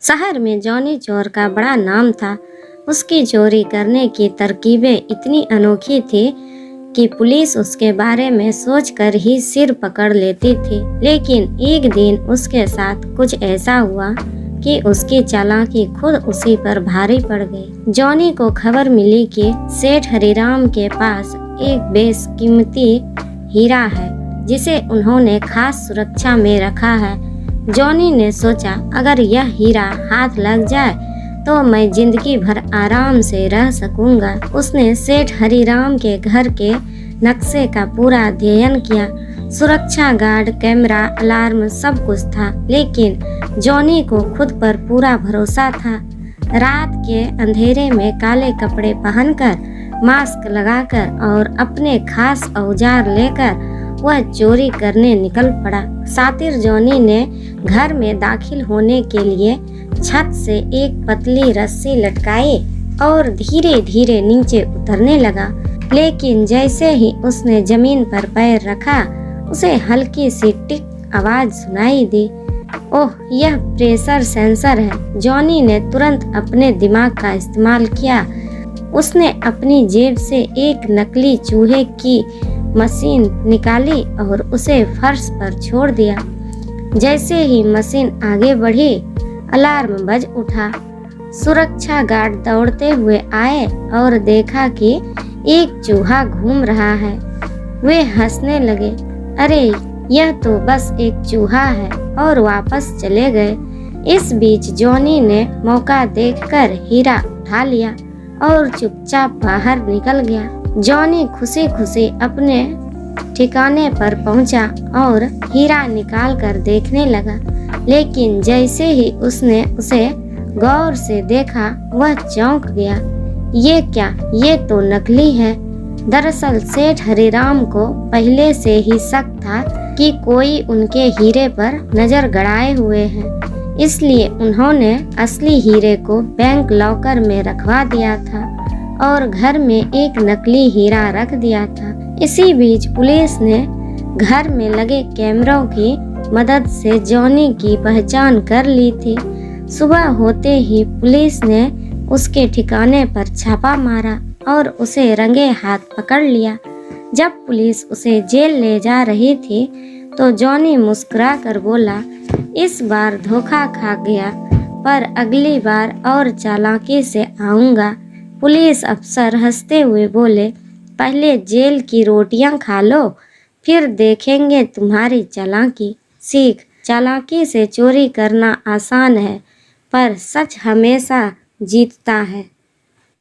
शहर में जॉनी चोर का बड़ा नाम था। उसकी चोरी करने की तरकीबें इतनी अनोखी थी कि पुलिस उसके बारे में सोचकर ही सिर पकड़ लेती थी। लेकिन एक दिन उसके साथ कुछ ऐसा हुआ कि उसकी चालाकी खुद उसी पर भारी पड़ गई। जॉनी को खबर मिली कि सेठ हरिराम के पास एक बेशकीमती हीरा है जिसे उन्होंने खास सुरक्षा में रखा है। जॉनी ने सोचा, अगर यह हीरा हाथ लग जाए तो मैं जिंदगी भर आराम से रह सकूंगा। उसने सेठ हरिराम के घर के नक्शे का पूरा अध्ययन किया। सुरक्षा गार्ड, कैमरा, अलार्म सब कुछ था, लेकिन जॉनी को खुद पर पूरा भरोसा था। रात के अंधेरे में काले कपड़े पहनकर, मास्क लगाकर और अपने खास औजार लेकर वह चोरी करने निकल पड़ा। शातिर जॉनी ने घर में दाखिल होने के लिए छत से एक पतली रस्सी लटकाई और धीरे धीरे नीचे उतरने लगा। लेकिन जैसे ही उसने जमीन पर पैर रखा, उसे हल्की सी टिक आवाज सुनाई दी। ओह, यह प्रेशर सेंसर है। जॉनी ने तुरंत अपने दिमाग का इस्तेमाल किया। उसने अपनी जेब से एक नकली चूहे की मशीन निकाली और उसे फर्श पर छोड़ दिया। जैसे ही मशीन आगे बढ़ी, अलार्म बज उठा। सुरक्षा गार्ड दौड़ते हुए आए और देखा कि एक चूहा घूम रहा है। वे हंसने लगे, अरे यह तो बस एक चूहा है, और वापस चले गए। इस बीच जॉनी ने मौका देखकर हीरा उठा लिया और चुपचाप बाहर निकल गया। जॉनी खुशी खुशी अपने ठिकाने पर पहुंचा और हीरा निकाल कर देखने लगा। लेकिन जैसे ही उसने उसे गौर से देखा, वह चौंक गया। ये क्या, ये तो नकली है। दरअसल सेठ हरिराम को पहले से ही शक था कि कोई उनके हीरे पर नजर गड़ाए हुए हैं। इसलिए उन्होंने असली हीरे को बैंक लॉकर में रखवा दिया था और घर में एक नकली हीरा रख दिया था। इसी बीच पुलिस ने घर में लगे कैमरों की मदद से जॉनी की पहचान कर ली थी। सुबह होते ही पुलिस ने उसके ठिकाने पर छापा मारा और उसे रंगे हाथ पकड़ लिया। जब पुलिस उसे जेल ले जा रही थी तो जॉनी मुस्कुरा कर बोला, इस बार धोखा खा गया, पर अगली बार और चालाकी से आऊंगा। पुलिस अफसर हंसते हुए बोले, पहले जेल की रोटियां खा लो, फिर देखेंगे तुम्हारी चालाकी। सीख, चालाकी से चोरी करना आसान है, पर सच हमेशा जीतता है।